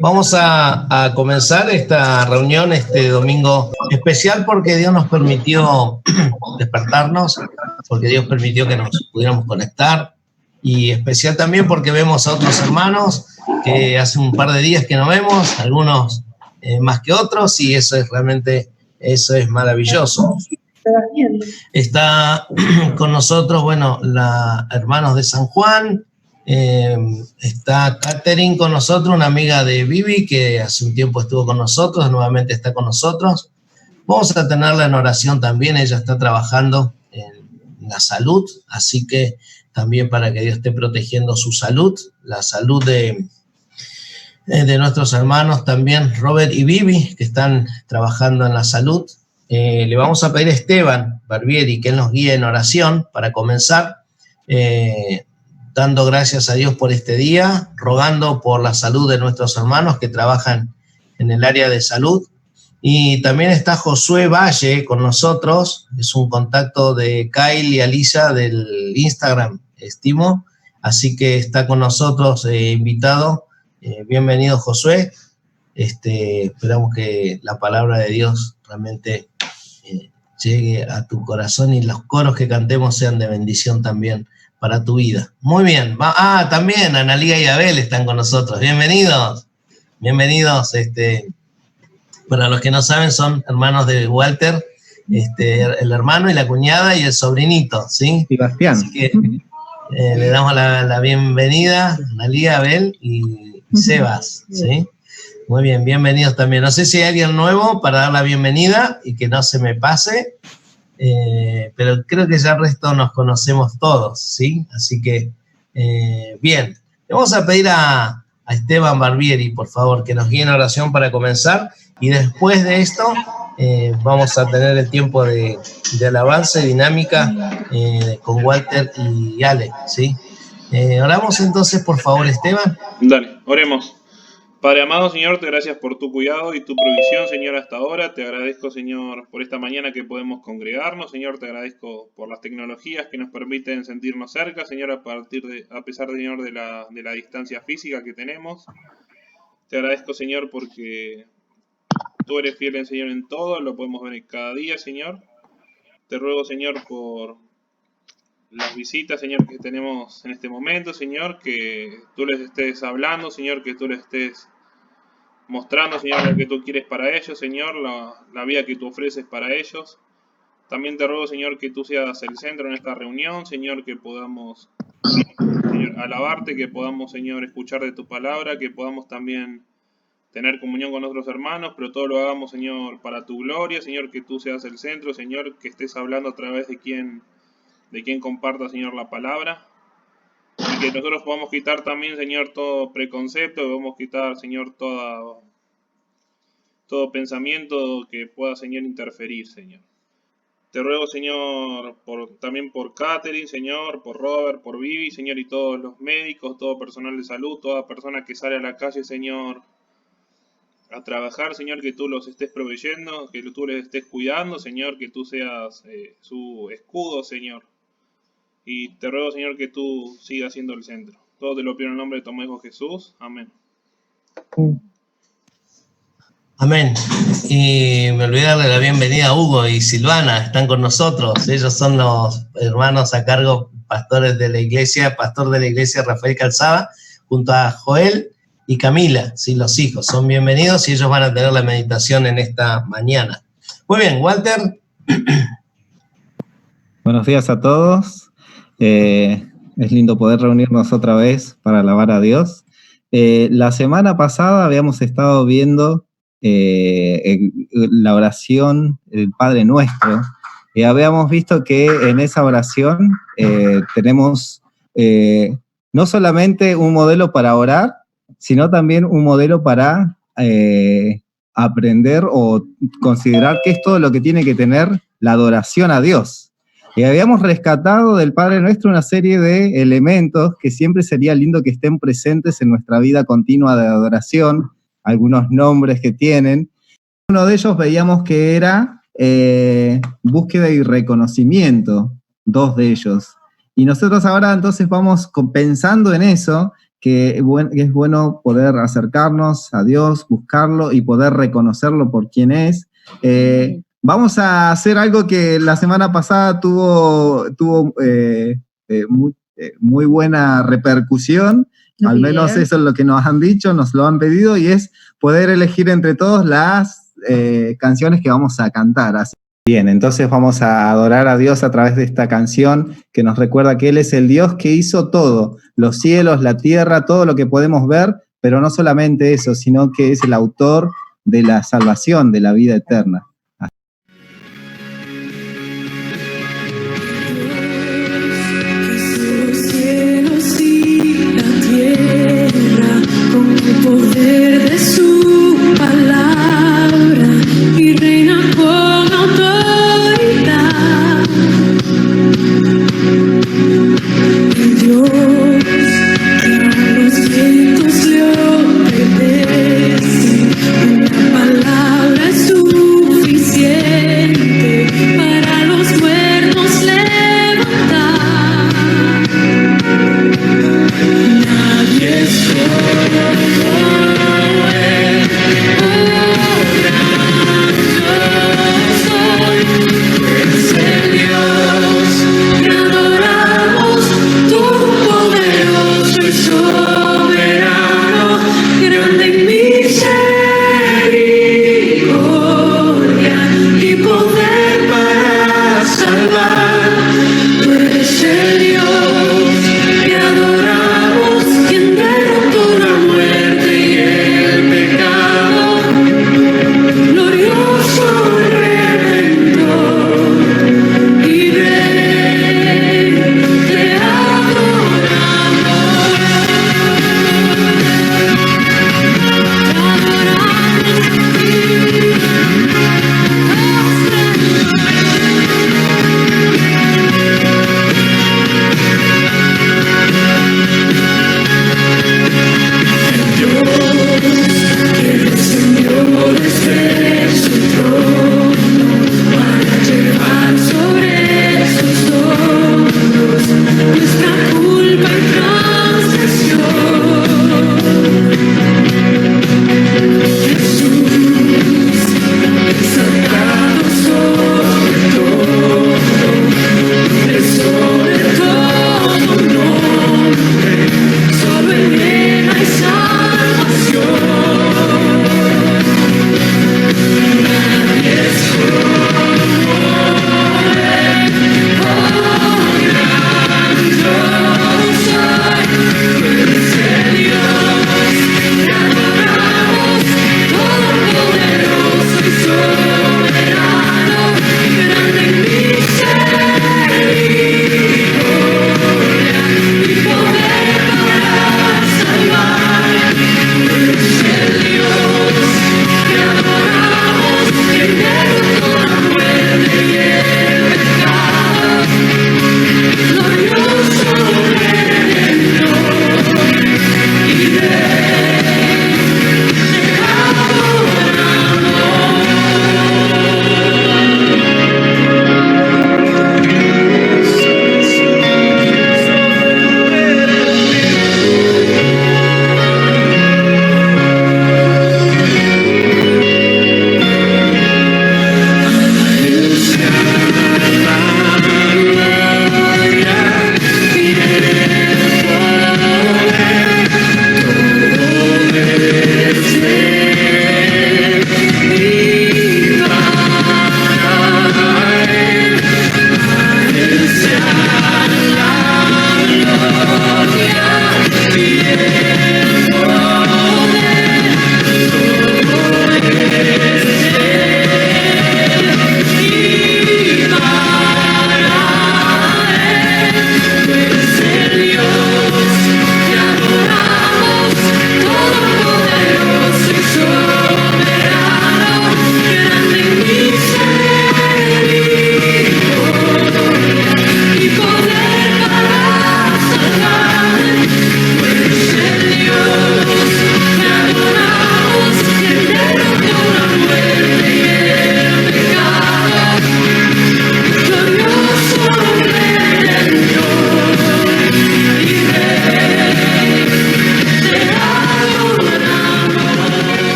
Vamos a comenzar esta reunión este domingo especial porque Dios nos permitió despertarnos, porque Dios permitió que nos pudiéramos conectar, y especial también porque vemos a otros hermanos que hace un par de días que no vemos, algunos más que otros, y eso es realmente, eso es maravilloso. Está con nosotros, bueno, la hermanos de San Juan. Está Catherine con nosotros, una amiga de Vivi que hace un tiempo estuvo con nosotros, nuevamente está con nosotros. Vamos a tenerla en oración también, ella está trabajando en la salud, así que también para que Dios esté protegiendo su salud, la salud de nuestros hermanos también, Robert y Vivi, que están trabajando en la salud. Le vamos a pedir a Esteban Barbieri que él nos guíe en oración para comenzar. Dando gracias a Dios por este día, rogando por la salud de nuestros hermanos que trabajan en el área de salud. Y también está Josué Valle con nosotros, es un contacto de Kyle y Alisa del Instagram, estimo, así que está con nosotros invitado. Bienvenido, Josué. Esperamos que la palabra de Dios realmente llegue a tu corazón y los coros que cantemos sean de bendición también para tu vida. Muy bien. También Analía y Abel están con nosotros. Bienvenidos. Bienvenidos. Para los que no saben, son hermanos de Walter, el hermano y la cuñada y el sobrinito, ¿sí? Sebastián. Así que le damos la bienvenida a Analía, Abel y Sebas, ¿sí? Muy bien, bienvenidos también. No sé si hay alguien nuevo para dar la bienvenida y que no se me pase. Pero creo que ya el resto nos conocemos todos, ¿sí? Así que, bien. Le vamos a pedir a Esteban Barbieri, por favor, que nos guíe en oración para comenzar, y después de esto vamos a tener el tiempo de alabanza y dinámica con Walter y Ale, ¿sí? Oramos entonces, por favor, Esteban. Dale, oremos. Padre amado, Señor, te gracias por tu cuidado y tu provisión, Señor, hasta ahora. Te agradezco, Señor, por esta mañana que podemos congregarnos. Señor, te agradezco por las tecnologías que nos permiten sentirnos cerca, Señor, a pesar, Señor, de la distancia física que tenemos. Te agradezco, Señor, porque tú eres fiel, Señor, en todo. Lo podemos ver cada día, Señor. Te ruego, Señor, por las visitas, Señor, que tenemos en este momento, Señor, que tú les estés hablando, Señor, que tú les estés mostrando, Señor, lo que tú quieres para ellos, Señor, la vida que tú ofreces para ellos. También te ruego, Señor, que tú seas el centro en esta reunión, Señor, que podamos, Señor, alabarte, que podamos, Señor, escuchar de tu palabra, que podamos también tener comunión con otros hermanos, pero todo lo hagamos, Señor, para tu gloria, Señor, que tú seas el centro, Señor, que estés hablando a través de quien comparta, Señor, la palabra. Y que nosotros podamos quitar también, Señor, todo preconcepto, podamos quitar, Señor, todo pensamiento que pueda, Señor, interferir, Señor. Te ruego, Señor, también por Catherine, Señor, por Robert, por Vivi, Señor, y todos los médicos, todo personal de salud, toda persona que sale a la calle, Señor, a trabajar, Señor, que tú los estés proveyendo, que tú les estés cuidando, Señor, que tú seas su escudo, Señor. Y te ruego, Señor, que tú sigas siendo el centro. Todo te lo pido en el nombre de tu Hijo Jesús. Amén. Amén. Y me olvidé darle la bienvenida a Hugo y Silvana, están con nosotros. Ellos son los hermanos a cargo, pastores de la iglesia, pastor de la iglesia Rafael Calzada, junto a Joel y Camila, sí, los hijos. Son bienvenidos y ellos van a tener la meditación en esta mañana. Muy bien, Walter. Buenos días a todos. Es lindo poder reunirnos otra vez para alabar a Dios. La semana pasada habíamos estado viendo la oración del Padre Nuestro. Habíamos visto que en esa oración tenemos no solamente un modelo para orar, sino también un modelo para aprender o considerar qué es todo lo que tiene que tener la adoración a Dios. Y habíamos rescatado del Padre Nuestro una serie de elementos que siempre sería lindo que estén presentes en nuestra vida continua de adoración, algunos nombres que tienen. Uno de ellos veíamos que era búsqueda y reconocimiento, dos de ellos. Y nosotros ahora entonces vamos pensando en eso, que es bueno poder acercarnos a Dios, buscarlo y poder reconocerlo por quien es. Vamos a hacer algo que la semana pasada tuvo muy buena repercusión. Al menos eso es lo que nos han dicho, nos lo han pedido, y es poder elegir entre todos las canciones que vamos a cantar. Así. Bien, entonces vamos a adorar a Dios a través de esta canción que nos recuerda que Él es el Dios que hizo todo, los cielos, la tierra, todo lo que podemos ver, pero no solamente eso, sino que es el autor de la salvación, de la vida eterna. Con el poder de su palabra y reina con autoridad. El Dios que a los vientos le obedece, una palabra es suficiente para los muertos levantar. Nadie es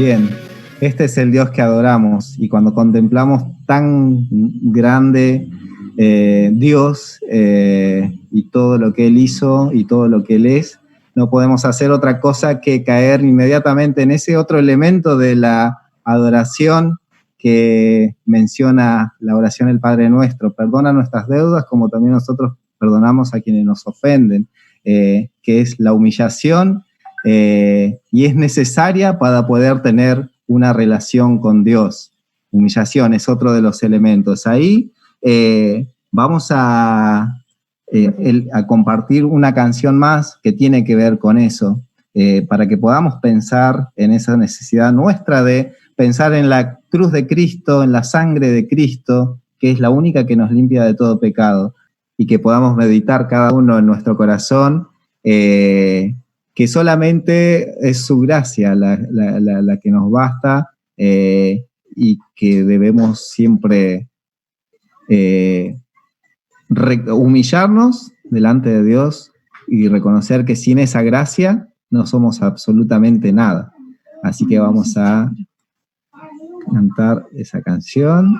Bien, este es el Dios que adoramos, y cuando contemplamos tan grande Dios y todo lo que Él hizo y todo lo que Él es, no podemos hacer otra cosa que caer inmediatamente en ese otro elemento de la adoración que menciona la oración del Padre Nuestro: perdona nuestras deudas como también nosotros perdonamos a quienes nos ofenden, que es la humillación, y es necesaria para poder tener una relación con Dios. Humillación es otro de los elementos. Ahí vamos a compartir una canción más que tiene que ver con eso, para que podamos pensar en esa necesidad nuestra de pensar en la cruz de Cristo, en la sangre de Cristo, que es la única que nos limpia de todo pecado, y que podamos meditar cada uno en nuestro corazón, que solamente es su gracia la que nos basta, y que debemos siempre humillarnos delante de Dios y reconocer que sin esa gracia no somos absolutamente nada. Así que vamos a cantar esa canción.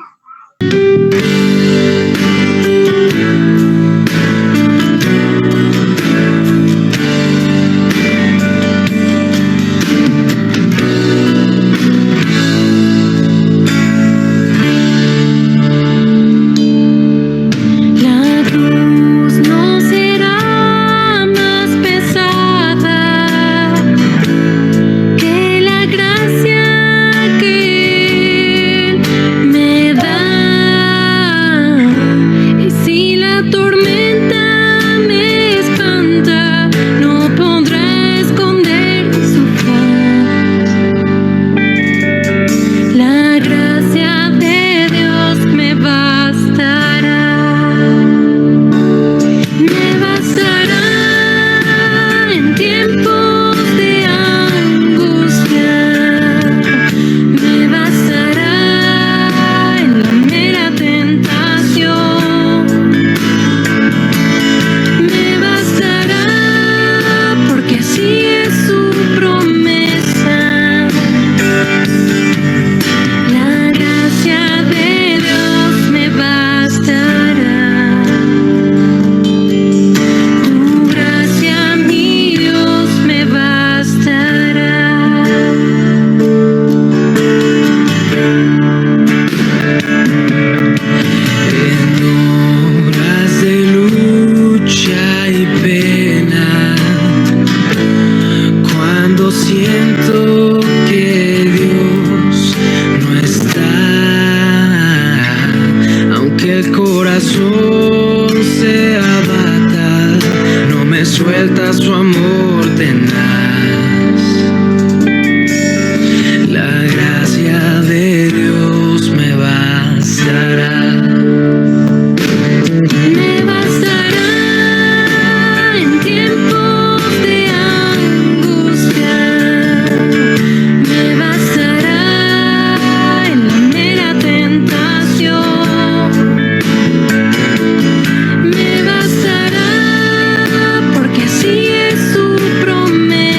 Porque así es su promesa.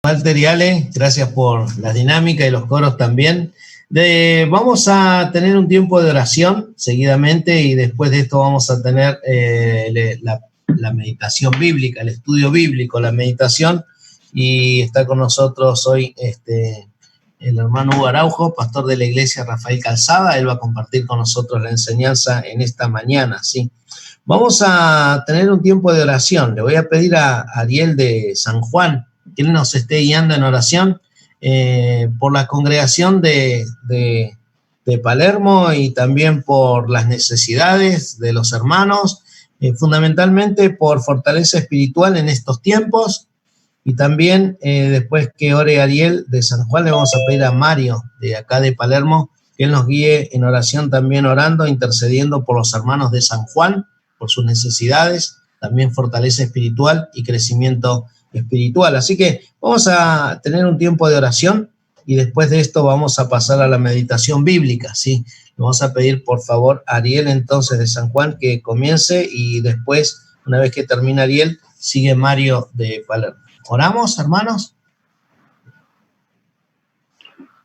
Walter y Ale, gracias por la dinámica y los coros también. Vamos a tener un tiempo de oración seguidamente y después de esto vamos a tener la meditación bíblica, el estudio bíblico, la meditación, y está con nosotros hoy el hermano Hugo Araujo, pastor de la iglesia Rafael Calzada. Él va a compartir con nosotros la enseñanza en esta mañana, ¿sí? Vamos a tener un tiempo de oración. Le voy a pedir a Ariel de San Juan que él nos esté guiando en oración por la congregación de Palermo y también por las necesidades de los hermanos, fundamentalmente por fortaleza espiritual en estos tiempos. Y también después que ore Ariel de San Juan, le vamos a pedir a Mario de acá de Palermo que él nos guíe en oración, también orando, intercediendo por los hermanos de San Juan, por sus necesidades, también fortaleza espiritual y crecimiento espiritual. Así que vamos a tener un tiempo de oración y después de esto vamos a pasar a la meditación bíblica, ¿sí? Le vamos a pedir por favor a Ariel entonces de San Juan que comience y después, una vez que termine Ariel, sigue Mario de Palermo. ¿Oramos, hermanos?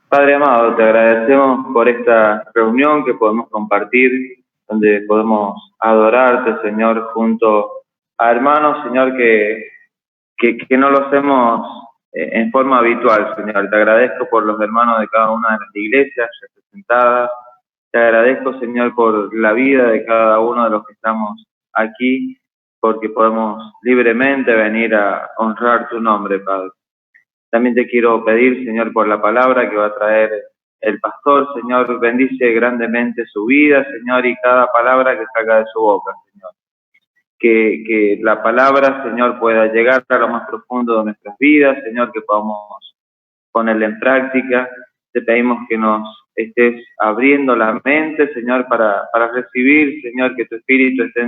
Padre amado, te agradecemos por esta reunión que podemos compartir, donde podemos adorarte, Señor, junto a hermanos, Señor, que no lo hacemos en forma habitual, Señor. Te agradezco por los hermanos de cada una de las iglesias representadas. Te agradezco, Señor, por la vida de cada uno de los que estamos aquí, porque podemos libremente venir a honrar tu nombre, Padre. También te quiero pedir, Señor, por la palabra que va a traer el pastor, Señor, bendice grandemente su vida, Señor, y cada palabra que salga de su boca, Señor. Que la palabra, Señor, pueda llegar a lo más profundo de nuestras vidas, Señor, que podamos ponerla en práctica. Te pedimos que nos estés abriendo la mente, Señor, para recibir, Señor, que tu Espíritu esté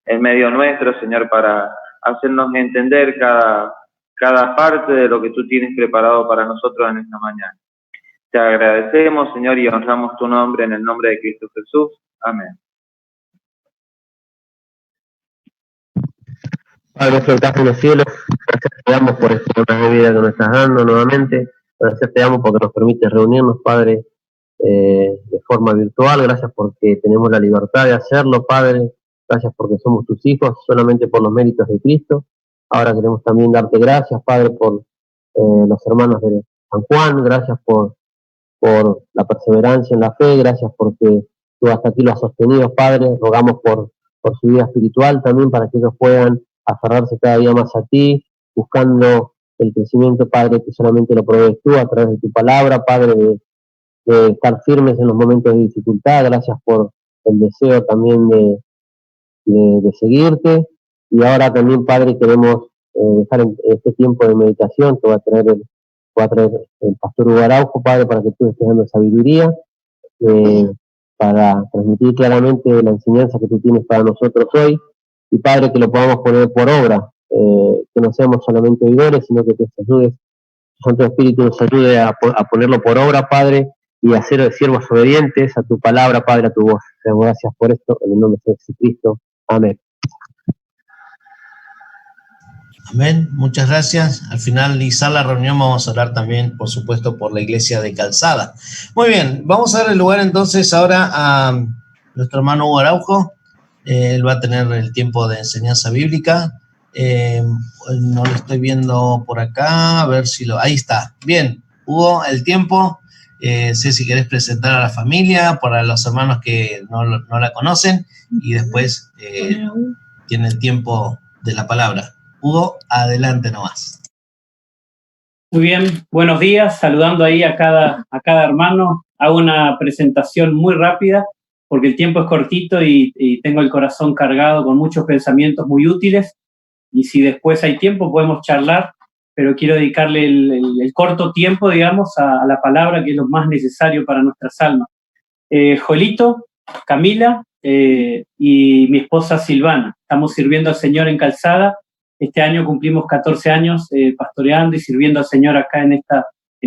en medio nuestro, Señor, para hacernos entender cada parte de lo que tú tienes preparado para nosotros en esta mañana. Te agradecemos, Señor, y honramos tu nombre en el nombre de Cristo Jesús. Amén. Padre nuestro que estás en los cielos, gracias te damos por esta otra vida que nos estás dando nuevamente. Gracias te damos porque nos permites reunirnos, Padre, de forma virtual. Gracias porque tenemos la libertad de hacerlo, Padre. Gracias porque somos tus hijos, solamente por los méritos de Cristo. Ahora queremos también darte gracias, Padre, por los hermanos de San Juan. Gracias por la perseverancia en la fe. Gracias porque tú hasta aquí lo has sostenido, Padre. Rogamos por su vida espiritual también, para que ellos puedan aferrarse cada día más a ti, buscando el crecimiento, Padre, que solamente lo provees tú a través de tu palabra, Padre, de estar firmes en los momentos de dificultad. Gracias por el deseo también de seguirte. Y ahora también, Padre, queremos dejar en este tiempo de meditación que va a traer el pastor Hugo Araujo, Padre, para que tú estés dando sabiduría, para transmitir claramente la enseñanza que tú tienes para nosotros hoy. Y Padre, que lo podamos poner por obra, que no seamos solamente oidores, sino que te ayudes, tu Santo Espíritu nos ayude a ponerlo por obra, Padre, y a ser siervos obedientes a tu palabra, Padre, a tu voz. Te damos gracias por esto, en el nombre de Jesucristo. Amén. Amén, muchas gracias. Al finalizar la reunión vamos a orar también, por supuesto, por la iglesia de Calzada. Muy bien, vamos a dar el lugar entonces ahora a nuestro hermano Hugo Araujo. Él va a tener el tiempo de enseñanza bíblica. No lo estoy viendo por acá, a ver si ahí está. Bien, Hugo, el tiempo. Sé si querés presentar a la familia, para los hermanos que no la conocen, y después tiene el tiempo de la palabra. Hugo, adelante nomás. Muy bien, buenos días, saludando ahí a cada hermano. Hago una presentación muy rápida porque el tiempo es cortito y tengo el corazón cargado con muchos pensamientos muy útiles, y si después hay tiempo podemos charlar, pero quiero dedicarle el corto tiempo, digamos, a la palabra, que es lo más necesario para nuestras almas. Joelito, Camila y mi esposa Silvana, estamos sirviendo al Señor en Calzada. Este año cumplimos 14 años pastoreando y sirviendo al Señor acá en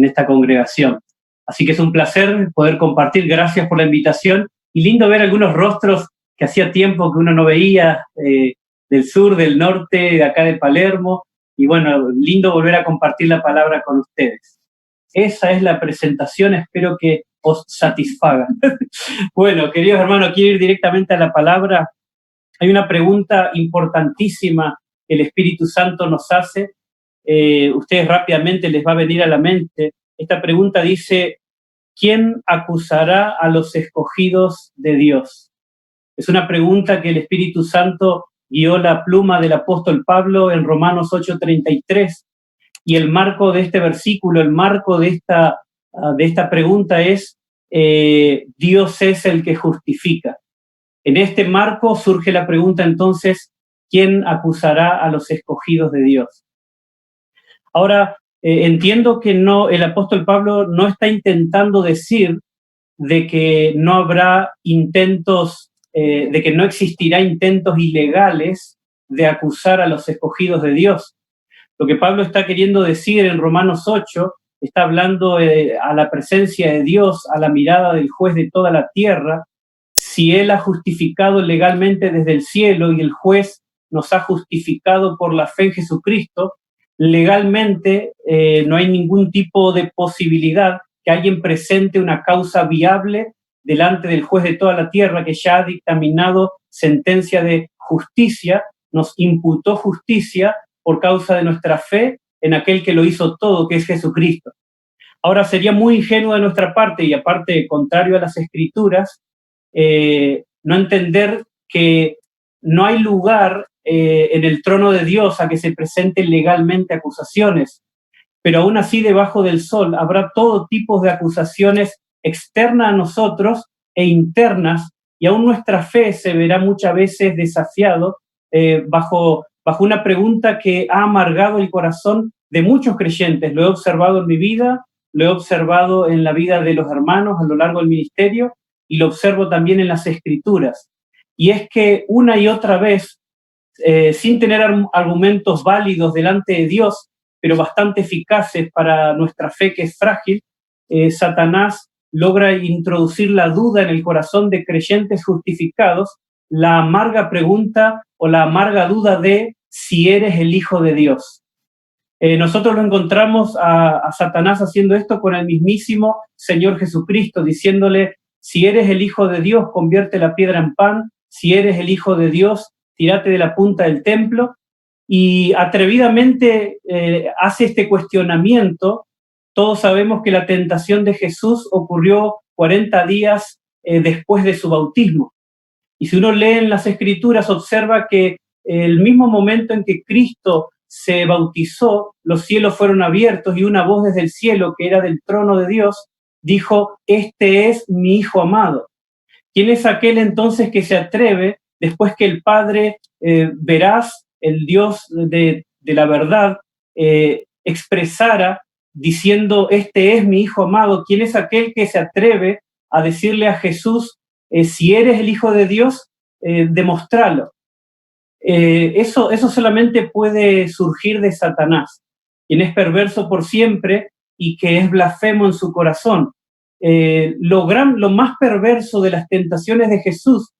esta congregación. Así que es un placer poder compartir. Gracias por la invitación. Y lindo ver algunos rostros que hacía tiempo que uno no veía, del sur, del norte, de acá de Palermo. y bueno, lindo volver a compartir la palabra con ustedes. Esa es la presentación, espero que os satisfaga. Bueno, queridos hermanos, quiero ir directamente a la palabra. Hay una pregunta importantísima que el Espíritu Santo nos hace. Ustedes rápidamente les va a venir a la mente. Esta pregunta dice: ¿quién acusará a los escogidos de Dios? Es una pregunta que el Espíritu Santo guió la pluma del apóstol Pablo en Romanos 8:33, y el marco de este versículo, el marco de esta pregunta es Dios es el que justifica. En este marco surge la pregunta entonces: ¿quién acusará a los escogidos de Dios? Ahora, entiendo que el apóstol Pablo no está intentando decir de que no habrá intentos, de que no existirá intentos ilegales de acusar a los escogidos de Dios. Lo que Pablo está queriendo decir en Romanos 8, está hablando a la presencia de Dios, a la mirada del juez de toda la tierra. Si Él ha justificado legalmente desde el cielo y el juez nos ha justificado por la fe en Jesucristo, legalmente no hay ningún tipo de posibilidad que alguien presente una causa viable delante del juez de toda la tierra, que ya ha dictaminado sentencia de justicia, nos imputó justicia por causa de nuestra fe en aquel que lo hizo todo, que es Jesucristo. Ahora, sería muy ingenuo de nuestra parte, y aparte contrario a las Escrituras, no entender que no hay lugar en el trono de Dios a que se presenten legalmente acusaciones, pero aún así debajo del sol habrá todo tipo de acusaciones externas a nosotros e internas, y aún nuestra fe se verá muchas veces desafiado bajo una pregunta que ha amargado el corazón de muchos creyentes. Lo he observado en mi vida, lo he observado en la vida de los hermanos a lo largo del ministerio, y lo observo también en las Escrituras. Y es que una y otra vez, sin tener argumentos válidos delante de Dios, pero bastante eficaces para nuestra fe que es frágil, Satanás logra introducir la duda en el corazón de creyentes justificados, la amarga pregunta o la amarga duda de si eres el Hijo de Dios. Nosotros lo encontramos a Satanás haciendo esto con el mismísimo Señor Jesucristo, diciéndole: si eres el Hijo de Dios, convierte la piedra en pan; si eres el Hijo de Dios, tírate de la punta del templo. Y atrevidamente hace este cuestionamiento. Todos sabemos que la tentación de Jesús ocurrió 40 días después de su bautismo. Y si uno lee en las Escrituras, observa que el mismo momento en que Cristo se bautizó, los cielos fueron abiertos y una voz desde el cielo, que era del trono de Dios, dijo: este es mi Hijo amado. ¿Quién es aquel entonces que se atreve, después que el Padre veraz, el Dios de la verdad, expresara diciendo: este es mi Hijo amado? ¿Quién es aquel que se atreve a decirle a Jesús: si eres el Hijo de Dios, demostralo? Eso solamente puede surgir de Satanás, quien es perverso por siempre y que es blasfemo en su corazón. Lo más perverso de las tentaciones de Jesús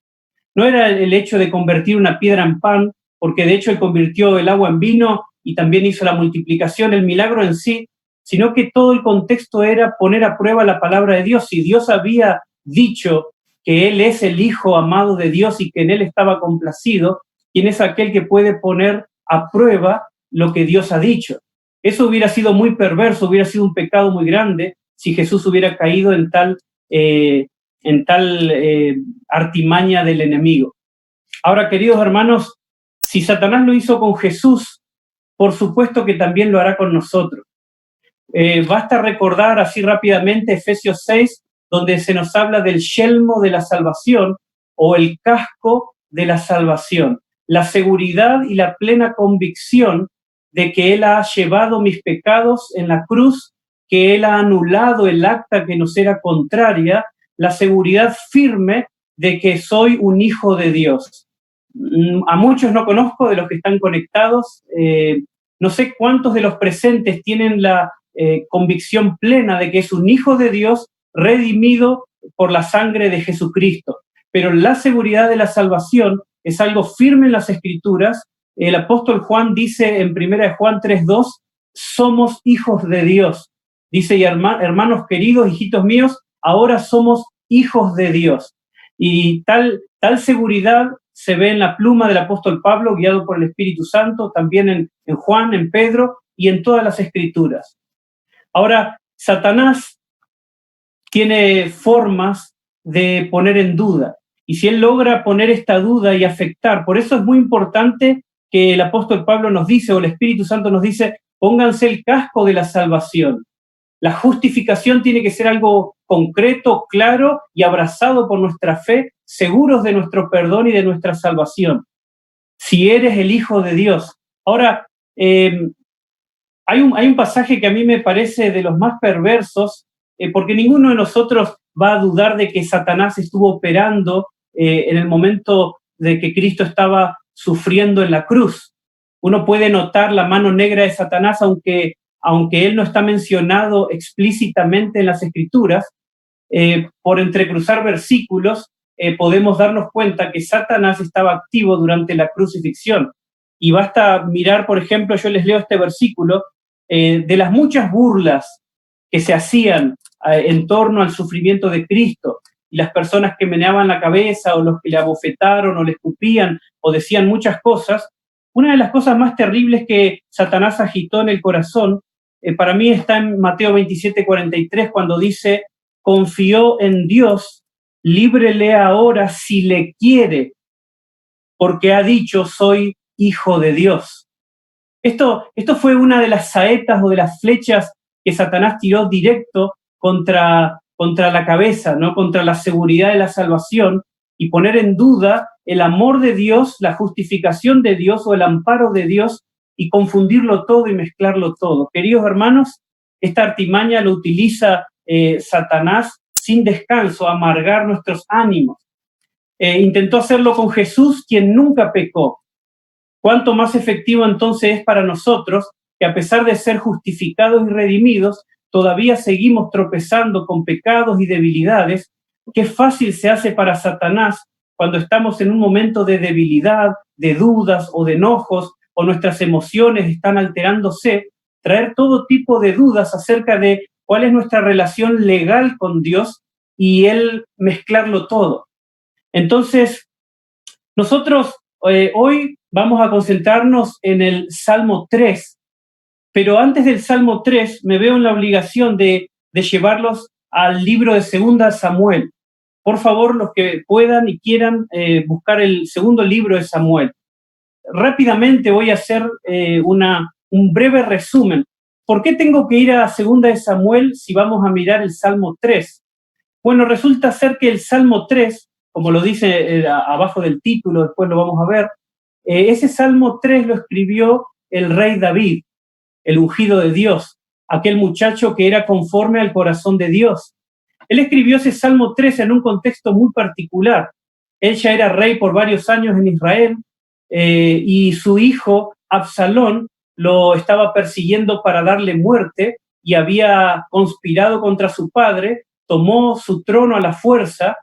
no era el hecho de convertir una piedra en pan, porque de hecho Él convirtió el agua en vino y también hizo la multiplicación, el milagro en sí, sino que todo el contexto era poner a prueba la palabra de Dios. Si Dios había dicho que Él es el Hijo amado de Dios y que en Él estaba complacido, ¿quién es aquel que puede poner a prueba lo que Dios ha dicho? Eso hubiera sido muy perverso, hubiera sido un pecado muy grande si Jesús hubiera caído en tal artimaña del enemigo. Ahora, queridos hermanos, si Satanás lo hizo con Jesús, por supuesto que también lo hará con nosotros. Basta recordar así rápidamente Efesios 6, donde se nos habla del yelmo de la salvación o el casco de la salvación, la seguridad y la plena convicción de que Él ha llevado mis pecados en la cruz, que Él ha anulado el acta que nos era contraria, la seguridad firme de que soy un hijo de Dios. A muchos no conozco de los que están conectados, no sé cuántos de los presentes tienen la convicción plena de que es un hijo de Dios redimido por la sangre de Jesucristo. Pero la seguridad de la salvación es algo firme en las Escrituras, el apóstol Juan dice en 1 Juan 3:2, somos hijos de Dios. Dice, y hermanos queridos, hijitos míos, ahora somos hijos de Dios. Y tal seguridad se ve en la pluma del apóstol Pablo, guiado por el Espíritu Santo, también en Juan, en Pedro y en todas las Escrituras. Ahora, Satanás tiene formas de poner en duda. Y si él logra poner esta duda y afectar, por eso es muy importante que el apóstol Pablo nos dice, o el Espíritu Santo nos dice, pónganse el casco de la salvación. La justificación tiene que ser algo concreto, claro y abrazado por nuestra fe, seguros de nuestro perdón y de nuestra salvación. Si eres el Hijo de Dios. Ahora, hay un pasaje que a mí me parece de los más perversos, porque ninguno de nosotros va a dudar de que Satanás estuvo operando en el momento de que Cristo estaba sufriendo en la cruz. Uno puede notar la mano negra de Satanás, aunque él no está mencionado explícitamente en las Escrituras. Por entrecruzar versículos, podemos darnos cuenta que Satanás estaba activo durante la crucifixión. Y basta mirar, por ejemplo, yo les leo este versículo, de las muchas burlas que se hacían en torno al sufrimiento de Cristo, y las personas que meneaban la cabeza, o los que le abofetaron, o le escupían, o decían muchas cosas, una de las cosas más terribles que Satanás agitó en el corazón, para mí está en Mateo 27:43, cuando dice, confió en Dios, líbrele ahora si le quiere, porque ha dicho, soy hijo de Dios. Esto fue una de las saetas o de las flechas que Satanás tiró directo contra la cabeza, ¿no? Contra la seguridad de la salvación, y poner en duda el amor de Dios, la justificación de Dios o el amparo de Dios, y confundirlo todo y mezclarlo todo. Queridos hermanos, esta artimaña lo utiliza Satanás sin descanso, a amargar nuestros ánimos. Intentó hacerlo con Jesús, quien nunca pecó. ¿Cuánto más efectivo entonces es para nosotros, que a pesar de ser justificados y redimidos, todavía seguimos tropezando con pecados y debilidades? Qué fácil se hace para Satanás, cuando estamos en un momento de debilidad, de dudas o de enojos, o nuestras emociones están alterándose, traer todo tipo de dudas acerca de cuál es nuestra relación legal con Dios, y él mezclarlo todo. Entonces, nosotros hoy vamos a concentrarnos en el Salmo 3, pero antes del Salmo 3 me veo en la obligación de llevarlos al libro de 2 Samuel. Por favor, los que puedan y quieran buscar el segundo libro de Samuel. Rápidamente voy a hacer un breve resumen. ¿Por qué tengo que ir a 2 Samuel si vamos a mirar el Salmo 3? Bueno, resulta ser que el Salmo 3, como lo dice abajo del título, después lo vamos a ver, ese Salmo 3 lo escribió el rey David, el ungido de Dios, aquel muchacho que era conforme al corazón de Dios. Él escribió ese Salmo 3 en un contexto muy particular. Él ya era rey por varios años en Israel, y su hijo Absalón lo estaba persiguiendo para darle muerte, y había conspirado contra su padre, tomó su trono a la fuerza.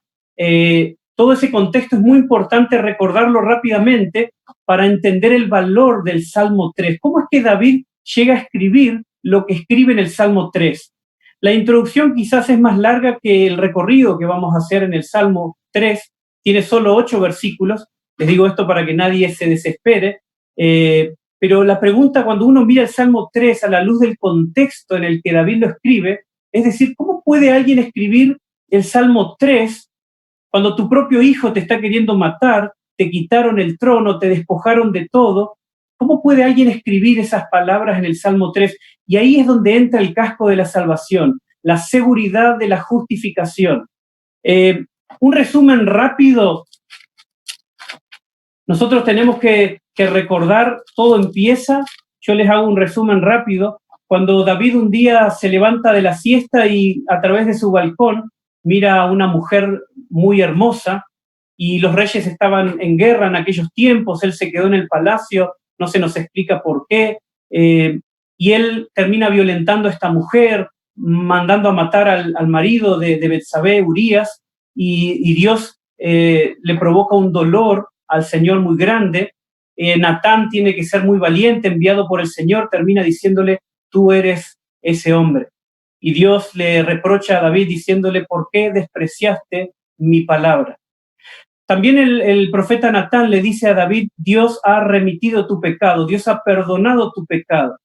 Todo ese contexto es muy importante recordarlo rápidamente para entender el valor del Salmo 3. ¿Cómo es que David llega a escribir lo que escribe en el Salmo 3? La introducción quizás es más larga que el recorrido que vamos a hacer en el Salmo 3. Tiene solo 8 versículos. Les digo esto para que nadie se desespere. Pero la pregunta, cuando uno mira el Salmo 3 a la luz del contexto en el que David lo escribe, es decir, ¿cómo puede alguien escribir el Salmo 3 cuando tu propio hijo te está queriendo matar, te quitaron el trono, te despojaron de todo? ¿Cómo puede alguien escribir esas palabras en el Salmo 3? Y ahí es donde entra el casco de la salvación, la seguridad de la justificación. Un resumen rápido. Nosotros tenemos que recordar, todo empieza, yo les hago un resumen rápido, cuando David un día se levanta de la siesta y a través de su balcón mira a una mujer muy hermosa, y los reyes estaban en guerra en aquellos tiempos, él se quedó en el palacio, no se nos explica por qué, y él termina violentando a esta mujer, mandando a matar al marido de Betsabé, Urías, y Dios le provoca un dolor al Señor muy grande, Natán tiene que ser muy valiente, enviado por el Señor, termina diciéndole, tú eres ese hombre. Y Dios le reprocha a David diciéndole, ¿por qué despreciaste mi palabra? También el profeta Natán le dice a David, Dios ha remitido tu pecado, Dios ha perdonado tu pecado.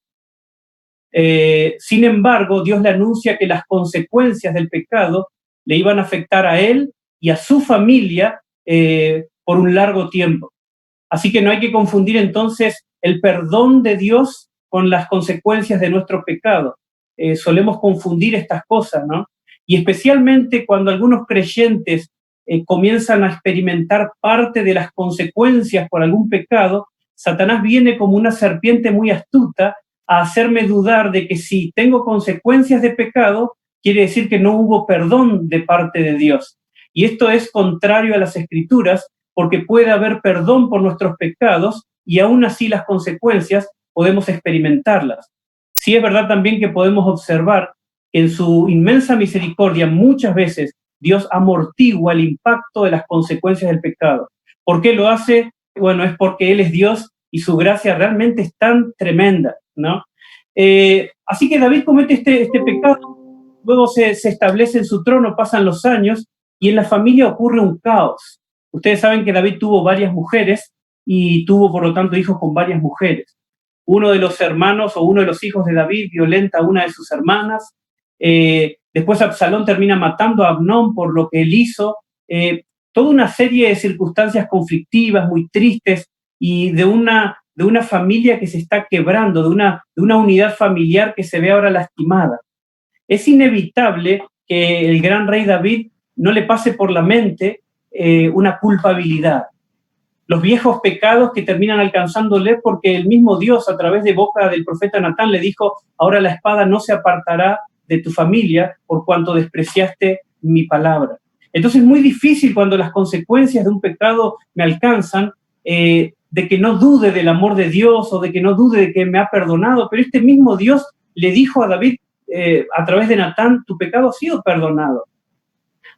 Sin embargo, Dios le anuncia que las consecuencias del pecado le iban a afectar a él y a su familia por un largo tiempo. Así que no hay que confundir entonces el perdón de Dios con las consecuencias de nuestro pecado. Solemos confundir estas cosas, ¿no? Y especialmente cuando algunos creyentes comienzan a experimentar parte de las consecuencias por algún pecado, Satanás viene como una serpiente muy astuta a hacerme dudar de que si tengo consecuencias de pecado, quiere decir que no hubo perdón de parte de Dios. Y esto es contrario a las Escrituras, porque puede haber perdón por nuestros pecados y aún así las consecuencias podemos experimentarlas. Sí es verdad también que podemos observar que en su inmensa misericordia muchas veces Dios amortigua el impacto de las consecuencias del pecado. ¿Por qué lo hace? Bueno, es porque Él es Dios y su gracia realmente es tan tremenda, ¿no? Así que David comete este pecado, luego se establece en su trono, pasan los años y en la familia ocurre un caos. Ustedes saben que David tuvo varias mujeres y tuvo, por lo tanto, hijos con varias mujeres. Uno de los hermanos o uno de los hijos de David violenta a una de sus hermanas. Después Absalón termina matando a Amnón por lo que él hizo. Toda una serie de circunstancias conflictivas, muy tristes, y de una familia que se está quebrando, de una unidad familiar que se ve ahora lastimada. Es inevitable que el gran rey David no le pase por la mente una culpabilidad. Los viejos pecados que terminan alcanzándole porque el mismo Dios, a través de boca del profeta Natán, le dijo, ahora la espada no se apartará de tu familia por cuanto despreciaste mi palabra. Entonces es muy difícil cuando las consecuencias de un pecado me alcanzan, de que no dude del amor de Dios o de que no dude de que me ha perdonado, pero este mismo Dios le dijo a David a través de Natán, tu pecado ha sido perdonado.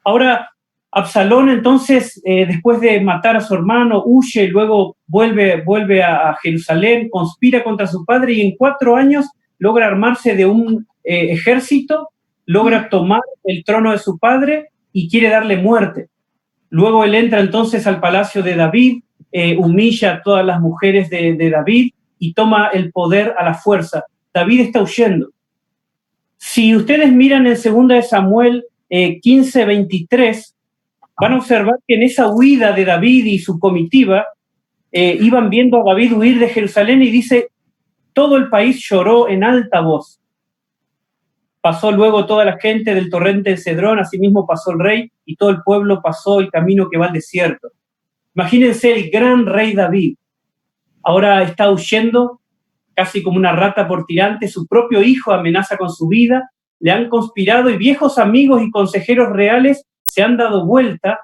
Ahora, Absalón entonces, después de matar a su hermano, huye y luego vuelve a Jerusalén, conspira contra su padre y en 4 años logra armarse de un ejército, logra tomar el trono de su padre y quiere darle muerte. Luego él entra entonces al palacio de David, humilla a todas las mujeres de David y toma el poder a la fuerza. David está huyendo. Si ustedes miran en 2 de Samuel 15:23, van a observar que en esa huida de David y su comitiva, iban viendo a David huir de Jerusalén y dice, todo el país lloró en alta voz. Pasó luego toda la gente del torrente de Cedrón, asimismo pasó el rey y todo el pueblo pasó el camino que va al desierto. Imagínense el gran rey David. Ahora está huyendo casi como una rata por tirante, su propio hijo amenaza con su vida, le han conspirado y viejos amigos y consejeros reales se han dado vuelta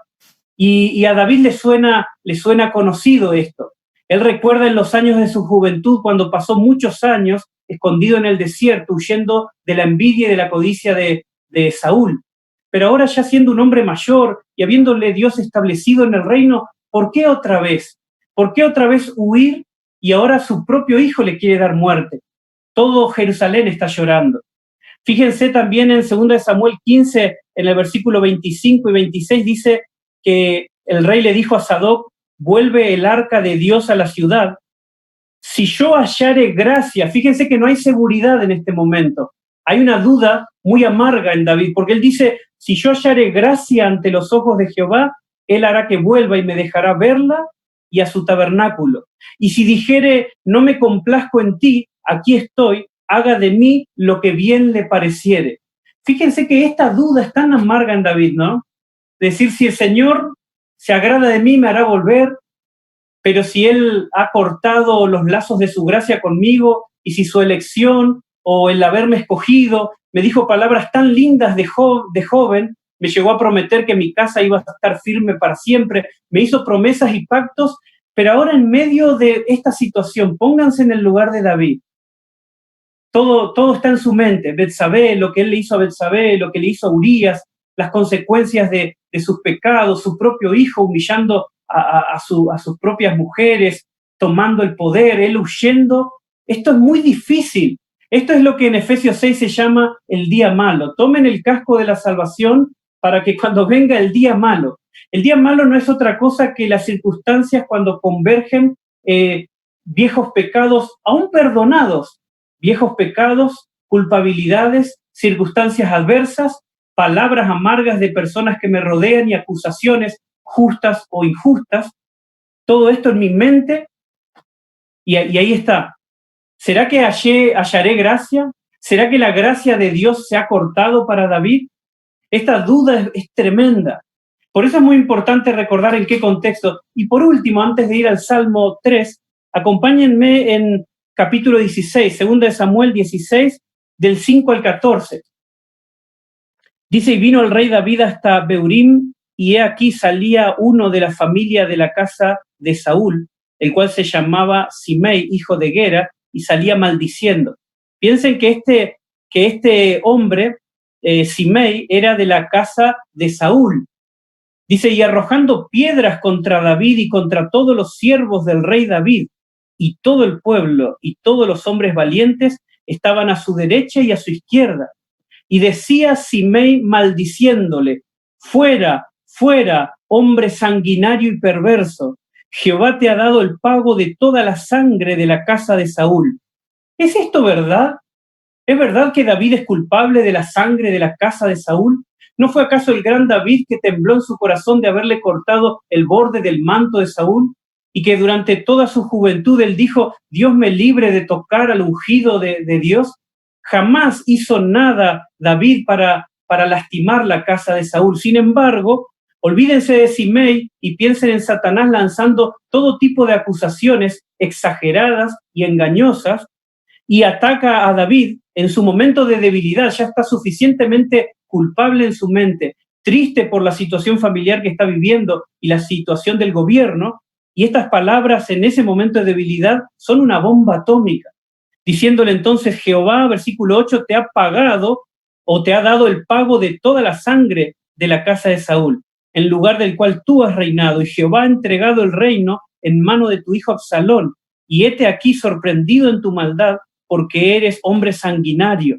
y a David le suena conocido esto. Él recuerda en los años de su juventud cuando pasó muchos años escondido en el desierto, huyendo de la envidia y de la codicia de Saúl. Pero ahora ya siendo un hombre mayor y habiéndole Dios establecido en el reino, ¿por qué otra vez? ¿Por qué otra vez huir? Y ahora su propio hijo le quiere dar muerte. Todo Jerusalén está llorando. Fíjense también en 2 de Samuel 15, en el versículo 25 y 26, dice que el rey le dijo a Sadoc, vuelve el arca de Dios a la ciudad. Si yo hallare gracia, fíjense que no hay seguridad en este momento. Hay una duda muy amarga en David, porque él dice, si yo hallare gracia ante los ojos de Jehová, él hará que vuelva y me dejará verla y a su tabernáculo. Y si dijere, no me complazco en ti, aquí estoy, haga de mí lo que bien le pareciere. Fíjense que esta duda es tan amarga en David, ¿no? Decir, si el Señor se agrada de mí, me hará volver, pero si Él ha cortado los lazos de su gracia conmigo, y si su elección o el haberme escogido me dijo palabras tan lindas de joven, me llegó a prometer que mi casa iba a estar firme para siempre, me hizo promesas y pactos, pero ahora en medio de esta situación, pónganse en el lugar de David. Todo está en su mente, Betsabé, lo que él le hizo a Betsabé, lo que le hizo a Urías, las consecuencias de sus pecados, su propio hijo humillando a sus propias mujeres, tomando el poder, él huyendo. Esto es muy difícil. Esto es lo que en Efesios 6 se llama el día malo. Tomen el casco de la salvación para que cuando venga el día malo no es otra cosa que las circunstancias cuando convergen viejos pecados aún perdonados, viejos pecados, culpabilidades, circunstancias adversas, palabras amargas de personas que me rodean y acusaciones justas o injustas. Todo esto en mi mente y ahí está. ¿Será que hallaré gracia? ¿Será que la gracia de Dios se ha cortado para David? Esta duda es tremenda. Por eso es muy importante recordar en qué contexto. Y por último, antes de ir al Salmo 3, acompáñenme en capítulo 16, 2 de Samuel 16, del 5 al 14. Dice, y vino el rey David hasta Beurim, y he aquí salía uno de la familia de la casa de Saúl, el cual se llamaba Simei, hijo de Gera, y salía maldiciendo. Piensen que este hombre, Simei, era de la casa de Saúl. Dice, y arrojando piedras contra David y contra todos los siervos del rey David, y todo el pueblo y todos los hombres valientes estaban a su derecha y a su izquierda. Y decía Simei maldiciéndole, fuera, fuera, hombre sanguinario y perverso, Jehová te ha dado el pago de toda la sangre de la casa de Saúl. ¿Es esto verdad? ¿Es verdad que David es culpable de la sangre de la casa de Saúl? ¿No fue acaso el gran David que tembló en su corazón de haberle cortado el borde del manto de Saúl? Y que durante toda su juventud él dijo, Dios me libre de tocar al ungido de Dios. Jamás hizo nada David para lastimar la casa de Saúl. Sin embargo, olvídense de Simei y piensen en Satanás lanzando todo tipo de acusaciones exageradas y engañosas y ataca a David en su momento de debilidad. Ya está suficientemente culpable en su mente, triste por la situación familiar que está viviendo y la situación del gobierno. Y estas palabras en ese momento de debilidad son una bomba atómica. Diciéndole entonces, Jehová, versículo 8, te ha pagado o te ha dado el pago de toda la sangre de la casa de Saúl, en lugar del cual tú has reinado, y Jehová ha entregado el reino en mano de tu hijo Absalón, y hete aquí sorprendido en tu maldad, porque eres hombre sanguinario.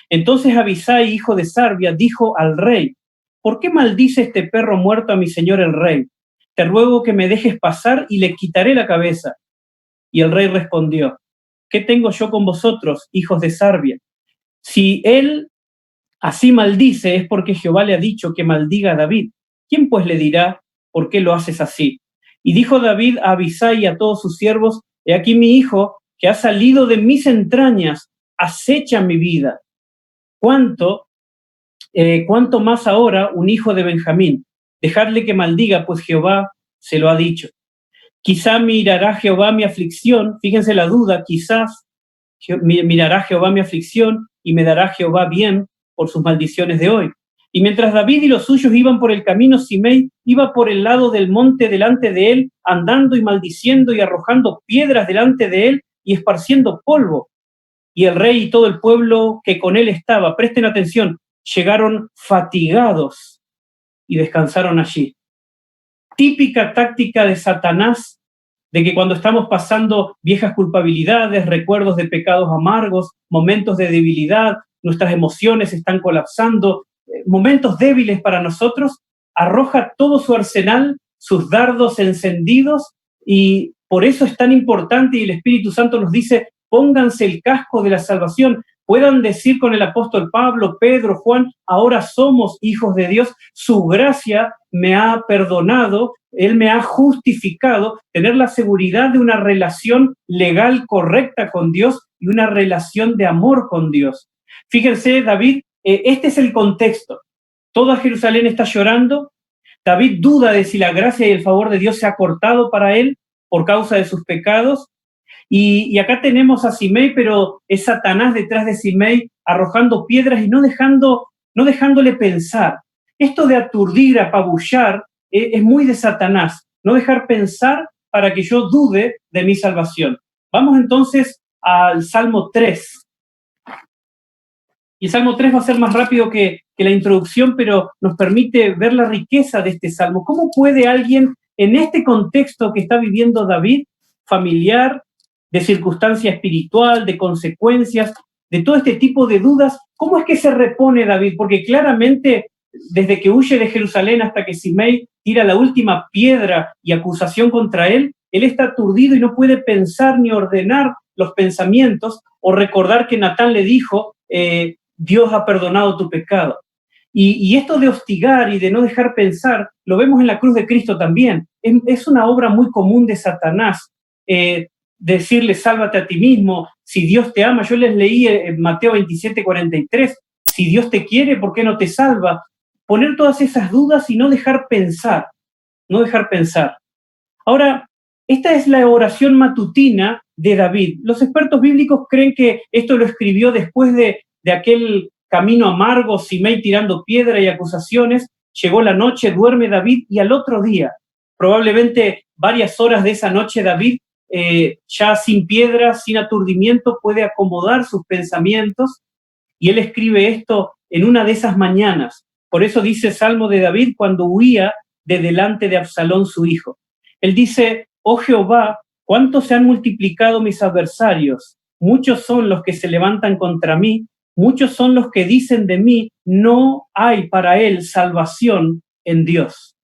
Entonces Abisai, hijo de Sarbia, dijo al rey, ¿por qué maldice este perro muerto a mi señor el rey? Te ruego que me dejes pasar y le quitaré la cabeza. Y el rey respondió, ¿qué tengo yo con vosotros, hijos de Sarbia? Si él así maldice, es porque Jehová le ha dicho que maldiga a David. ¿Quién pues le dirá, por qué lo haces así? Y dijo David a Abisai y a todos sus siervos, he aquí mi hijo, que ha salido de mis entrañas, acecha mi vida. ¿Cuánto más ahora un hijo de Benjamín? Dejadle que maldiga, pues Jehová se lo ha dicho. Quizá mirará Jehová mi aflicción, fíjense la duda, quizás mirará Jehová mi aflicción y me dará Jehová bien por sus maldiciones de hoy. Y mientras David y los suyos iban por el camino, Simei iba por el lado del monte delante de él, andando y maldiciendo y arrojando piedras delante de él y esparciendo polvo. Y el rey y todo el pueblo que con él estaba, presten atención, llegaron fatigados y descansaron allí. Típica táctica de Satanás, de que cuando estamos pasando viejas culpabilidades, recuerdos de pecados amargos, momentos de debilidad, nuestras emociones están colapsando, momentos débiles para nosotros, arroja todo su arsenal, sus dardos encendidos, y por eso es tan importante, y el Espíritu Santo nos dice, pónganse el casco de la salvación, puedan decir con el apóstol Pablo, Pedro, Juan, ahora somos hijos de Dios, su gracia me ha perdonado, Él me ha justificado, tener la seguridad de una relación legal correcta con Dios y una relación de amor con Dios. Fíjense, David, este es el contexto. Toda Jerusalén está llorando. David duda de si la gracia y el favor de Dios se ha cortado para él por causa de sus pecados. Y acá tenemos a Simei, pero es Satanás detrás de Simei arrojando piedras y no dejándole pensar. Esto de aturdir, apabullar, es muy de Satanás. No dejar pensar para que yo dude de mi salvación. Vamos entonces al Salmo 3. Y el Salmo 3 va a ser más rápido que la introducción, pero nos permite ver la riqueza de este Salmo. ¿Cómo puede alguien, en este contexto que está viviendo David, familiar, de circunstancia espiritual, de consecuencias, de todo este tipo de dudas. ¿Cómo es que se repone David? Porque claramente, desde que huye de Jerusalén hasta que Simei tira la última piedra y acusación contra él está aturdido y no puede pensar ni ordenar los pensamientos o recordar que Natán le dijo, Dios ha perdonado tu pecado. Y esto de hostigar y de no dejar pensar, lo vemos en la cruz de Cristo también. Es una obra muy común de Satanás, decirle, sálvate a ti mismo, si Dios te ama. Yo les leí en Mateo 27:43, si Dios te quiere, ¿por qué no te salva? Poner todas esas dudas y no dejar pensar, no dejar pensar. Ahora, esta es la oración matutina de David. Los expertos bíblicos creen que esto lo escribió después de aquel camino amargo, Simei tirando piedra y acusaciones. Llegó la noche, duerme David y al otro día, probablemente varias horas de esa noche, David, ya sin piedra, sin aturdimiento, puede acomodar sus pensamientos y él escribe esto en una de esas mañanas. Por eso dice Salmo de David cuando huía de delante de Absalón su hijo. Él dice, oh Jehová, cuánto se han multiplicado mis adversarios, muchos son los que se levantan contra mí, muchos son los que dicen de mí, no hay para él salvación en Dios.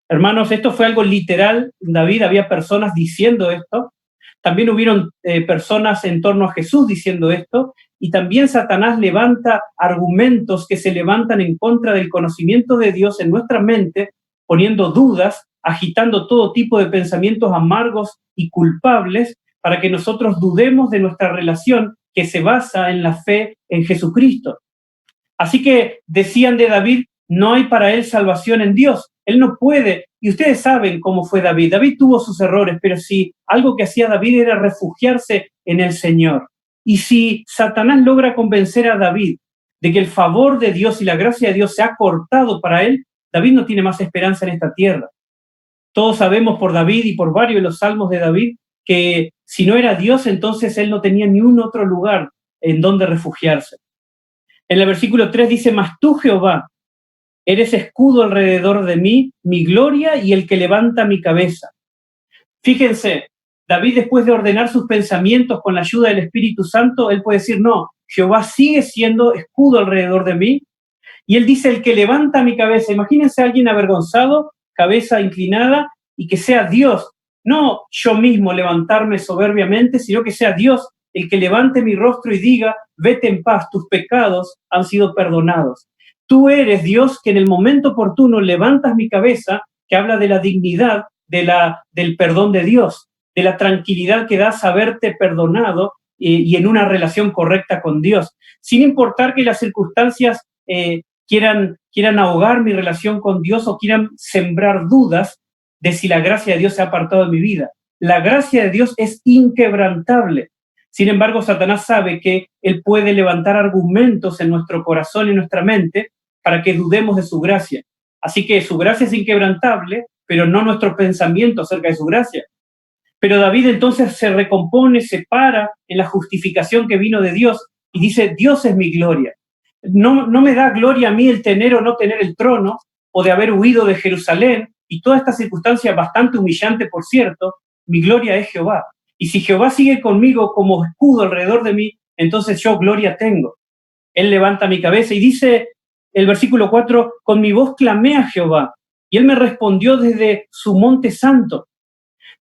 Hermanos, esto fue algo literal. David, había personas diciendo esto. También hubieron personas en torno a Jesús diciendo esto. Y también Satanás levanta argumentos que se levantan en contra del conocimiento de Dios en nuestra mente, poniendo dudas, agitando todo tipo de pensamientos amargos y culpables para que nosotros dudemos de nuestra relación que se basa en la fe en Jesucristo. Así que decían de David, no hay para él salvación en Dios. Él no puede, y ustedes saben cómo fue David. David tuvo sus errores, pero sí, algo que hacía David era refugiarse en el Señor. Y si Satanás logra convencer a David de que el favor de Dios y la gracia de Dios se ha cortado para él, David no tiene más esperanza en esta tierra. Todos sabemos por David y por varios de los salmos de David que si no era Dios, entonces él no tenía ni un otro lugar en donde refugiarse. En el versículo 3 dice, mas tú, Jehová, eres escudo alrededor de mí, mi gloria y el que levanta mi cabeza. Fíjense, David, después de ordenar sus pensamientos con la ayuda del Espíritu Santo, él puede decir, no, Jehová sigue siendo escudo alrededor de mí. Y él dice, el que levanta mi cabeza. Imagínense a alguien avergonzado, cabeza inclinada, y que sea Dios, no yo mismo levantarme soberbiamente, sino que sea Dios el que levante mi rostro y diga, vete en paz, tus pecados han sido perdonados. Tú eres Dios que en el momento oportuno levantas mi cabeza, que habla de la dignidad del perdón de Dios, de la tranquilidad que da saberte perdonado y en una relación correcta con Dios, sin importar que las circunstancias quieran ahogar mi relación con Dios o quieran sembrar dudas de si la gracia de Dios se ha apartado de mi vida. La gracia de Dios es inquebrantable. Sin embargo, Satanás sabe que él puede levantar argumentos en nuestro corazón y en nuestra mente para que dudemos de su gracia. Así que su gracia es inquebrantable, pero no nuestro pensamiento acerca de su gracia. Pero David entonces se recompone, se para en la justificación que vino de Dios y dice, Dios es mi gloria. No me da gloria a mí el tener o no tener el trono, o de haber huido de Jerusalén, y toda esta circunstancia bastante humillante, por cierto. Mi gloria es Jehová. Y si Jehová sigue conmigo como escudo alrededor de mí, entonces yo gloria tengo. Él levanta mi cabeza y dice el versículo 4, con mi voz clamé a Jehová, y él me respondió desde su monte santo.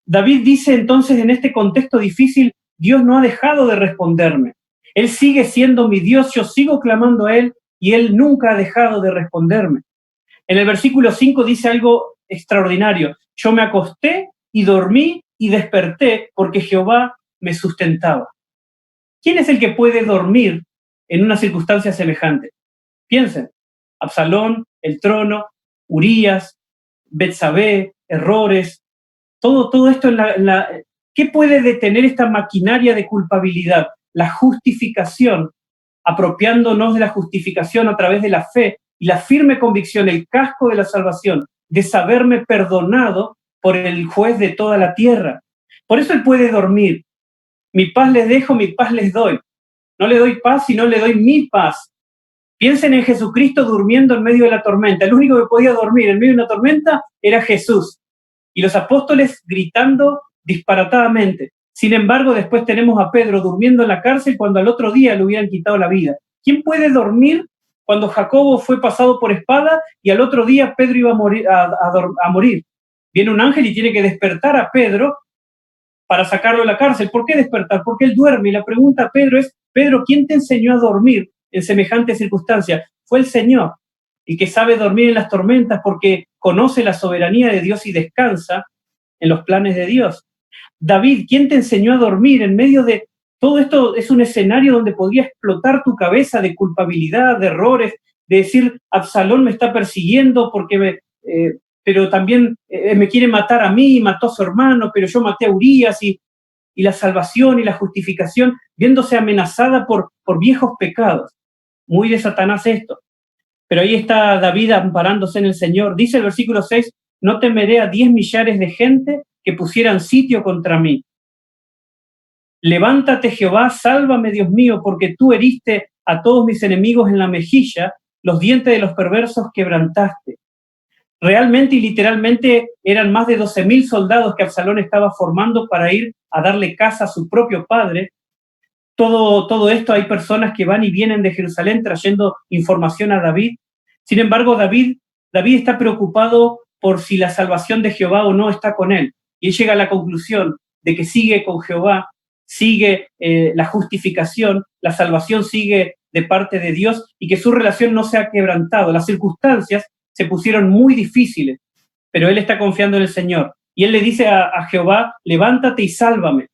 David dice entonces en este contexto difícil, Dios no ha dejado de responderme. Él sigue siendo mi Dios, yo sigo clamando a él y él nunca ha dejado de responderme. En el versículo 5 dice algo extraordinario. Yo me acosté y dormí y desperté porque Jehová me sustentaba. ¿Quién es el que puede dormir en una circunstancia semejante? Piensen, Absalón, el trono, Urías, Betsabé, errores, todo esto ¿qué puede detener esta maquinaria de culpabilidad? La justificación, apropiándonos de la justificación a través de la fe y la firme convicción, el casco de la salvación, de saberme perdonado por el juez de toda la tierra. Por eso él puede dormir. Mi paz les dejo, mi paz les doy. No le doy paz, sino le doy mi paz. Piensen en Jesucristo durmiendo en medio de la tormenta. El único que podía dormir en medio de una tormenta era Jesús. Y los apóstoles gritando disparatadamente. Sin embargo, después tenemos a Pedro durmiendo en la cárcel cuando al otro día le hubieran quitado la vida. ¿Quién puede dormir cuando Jacobo fue pasado por espada y al otro día Pedro iba a morir? Viene un ángel y tiene que despertar a Pedro para sacarlo de la cárcel. ¿Por qué despertar? Porque él duerme. Y la pregunta a Pedro es, Pedro, ¿quién te enseñó a dormir en semejante circunstancia? Fue el Señor, el que sabe dormir en las tormentas porque conoce la soberanía de Dios y descansa en los planes de Dios. David, ¿quién te enseñó a dormir en medio de todo esto? Es un escenario donde podría explotar tu cabeza de culpabilidad, de errores, de decir, Absalón me está persiguiendo porque pero también me quiere matar a mí, mató a su hermano, pero yo maté a Urías, y la salvación y la justificación viéndose amenazada por viejos pecados. Muy de Satanás esto. Pero ahí está David amparándose en el Señor. Dice el versículo 6, no temeré a 10 millares de gente que pusieran sitio contra mí. Levántate, Jehová, sálvame, Dios mío, porque tú heriste a todos mis enemigos en la mejilla, los dientes de los perversos quebrantaste. Realmente y literalmente eran más de 12.000 soldados que Absalón estaba formando para ir a darle caza a su propio padre. Todo esto, hay personas que van y vienen de Jerusalén trayendo información a David. Sin embargo, David está preocupado por si la salvación de Jehová o no está con él. Y él llega a la conclusión de que sigue con Jehová, sigue la justificación, la salvación sigue de parte de Dios y que su relación no se ha quebrantado. Las circunstancias se pusieron muy difíciles, pero él está confiando en el Señor. Y él le dice a Jehová, levántate y sálvame.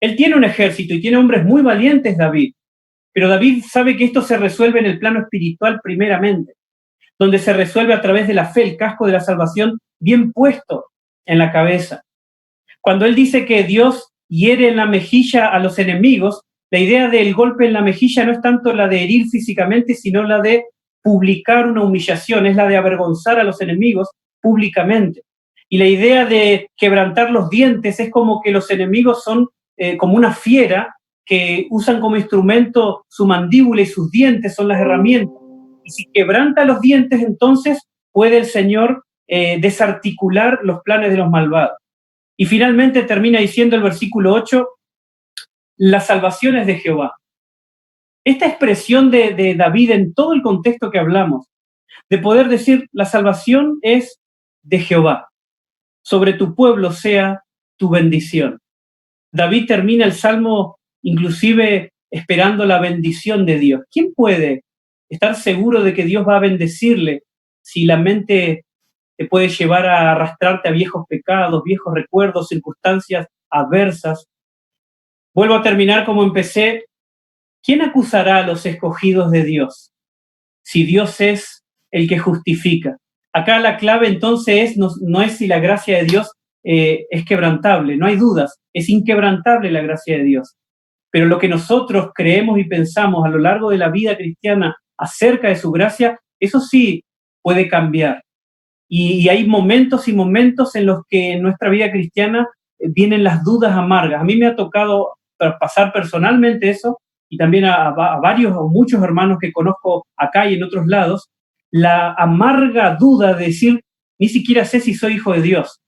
Él tiene un ejército y tiene hombres muy valientes, David, pero David sabe que esto se resuelve en el plano espiritual primeramente, donde se resuelve a través de la fe, el casco de la salvación bien puesto en la cabeza. Cuando él dice que Dios hiere en la mejilla a los enemigos, la idea del golpe en la mejilla no es tanto la de herir físicamente, sino la de publicar una humillación, es la de avergonzar a los enemigos públicamente. Y la idea de quebrantar los dientes es como que los enemigos son como una fiera que usan como instrumento su mandíbula y sus dientes son las herramientas. Y si quebranta los dientes, entonces puede el Señor desarticular los planes de los malvados. Y finalmente termina diciendo el versículo 8, la salvación es de Jehová. Esta expresión de David en todo el contexto que hablamos, de poder decir, la salvación es de Jehová. Sobre tu pueblo sea tu bendición. David termina el Salmo inclusive esperando la bendición de Dios. ¿Quién puede estar seguro de que Dios va a bendecirle si la mente te puede llevar a arrastrarte a viejos pecados, viejos recuerdos, circunstancias adversas? Vuelvo a terminar como empecé. ¿Quién acusará a los escogidos de Dios? Si Dios es el que justifica. Acá la clave entonces no es si la gracia de Dios es quebrantable, no hay dudas, es inquebrantable la gracia de Dios. Pero lo que nosotros creemos y pensamos a lo largo de la vida cristiana acerca de su gracia, eso sí puede cambiar. Y hay momentos y momentos en los que en nuestra vida cristiana vienen las dudas amargas. A mí me ha tocado pasar personalmente eso, y también a varios o muchos hermanos que conozco acá y en otros lados, la amarga duda de decir, ni siquiera sé si soy hijo de Dios,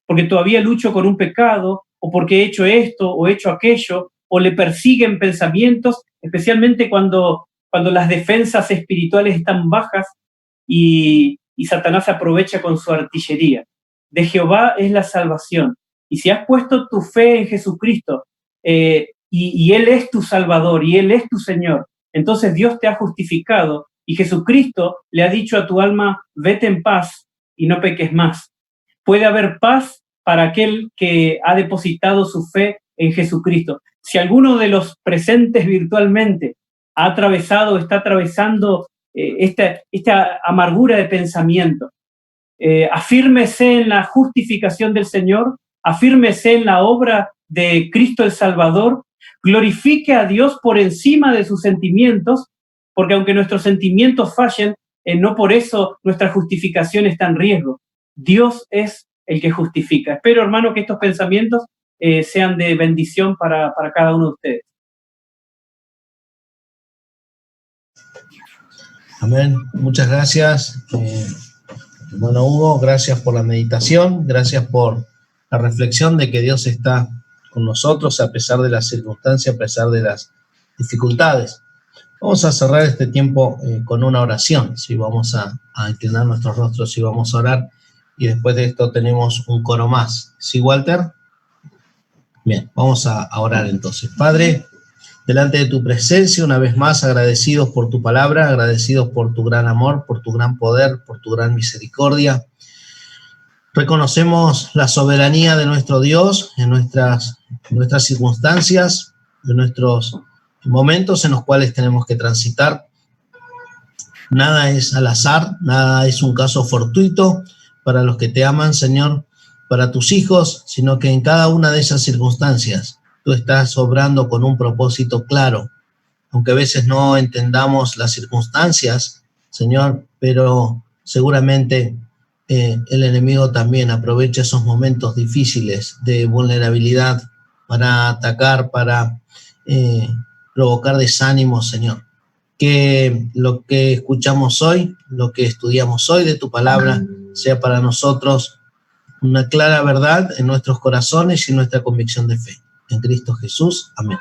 porque todavía lucho con un pecado, o porque he hecho esto, o he hecho aquello, o le persiguen pensamientos, especialmente cuando las defensas espirituales están bajas y Satanás aprovecha con su artillería. De Jehová es la salvación. Y si has puesto tu fe en Jesucristo, y Él es tu Salvador, y Él es tu Señor, entonces Dios te ha justificado, y Jesucristo le ha dicho a tu alma, vete en paz y no peques más. Puede haber paz para aquel que ha depositado su fe en Jesucristo. Si alguno de los presentes virtualmente ha atravesado, está atravesando esta amargura de pensamiento, afírmese en la justificación del Señor, afírmese en la obra de Cristo el Salvador, glorifique a Dios por encima de sus sentimientos, porque aunque nuestros sentimientos fallen, no por eso nuestra justificación está en riesgo. Dios es el que justifica. Espero, hermano, que estos pensamientos sean de bendición para cada uno de ustedes. Amén. Muchas gracias, hermano Hugo. Gracias por la meditación. Gracias por la reflexión de que Dios está con nosotros a pesar de las circunstancias, a pesar de las dificultades. Vamos a cerrar este tiempo con una oración, ¿sí? Vamos a inclinar nuestros rostros y vamos a orar, y después de esto tenemos un coro más. ¿Sí, Walter? Bien, vamos a orar entonces. Padre, delante de tu presencia, una vez más, agradecidos por tu palabra, agradecidos por tu gran amor, por tu gran poder, por tu gran misericordia. Reconocemos la soberanía de nuestro Dios en nuestras circunstancias, en nuestros momentos en los cuales tenemos que transitar. Nada es al azar, nada es un caso fortuito para los que te aman, Señor, para tus hijos, sino que en cada una de esas circunstancias tú estás obrando con un propósito claro. Aunque a veces no entendamos las circunstancias, Señor, pero seguramente el enemigo también aprovecha esos momentos difíciles de vulnerabilidad para atacar, para provocar desánimo, Señor. Que lo que escuchamos hoy, lo que estudiamos hoy de tu palabra, sea para nosotros una clara verdad en nuestros corazones y nuestra convicción de fe. En Cristo Jesús. Amén.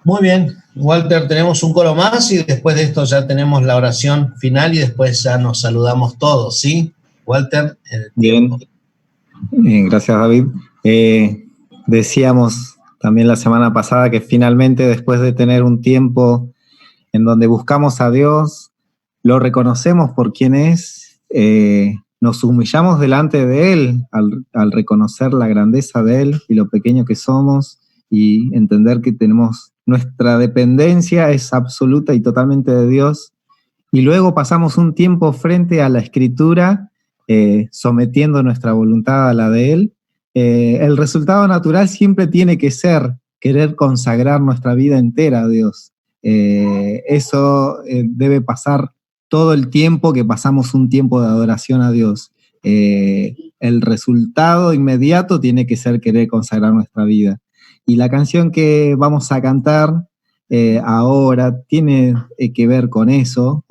Muy bien, Walter, tenemos un coro más y después de esto ya tenemos la oración final y después ya nos saludamos todos, ¿sí? Walter. Bien, gracias, David. Decíamos también la semana pasada que finalmente, después de tener un tiempo en donde buscamos a Dios, lo reconocemos por quien es, nos humillamos delante de Él al reconocer la grandeza de Él y lo pequeño que somos y entender que nuestra dependencia es absoluta y totalmente de Dios. Y luego pasamos un tiempo frente a la Escritura, sometiendo nuestra voluntad a la de Él. El resultado natural siempre tiene que ser querer consagrar nuestra vida entera a Dios. Eso debe pasar todo el tiempo que pasamos un tiempo de adoración a Dios. El resultado inmediato tiene que ser querer consagrar nuestra vida. Y la canción que vamos a cantar ahora tiene que ver con eso.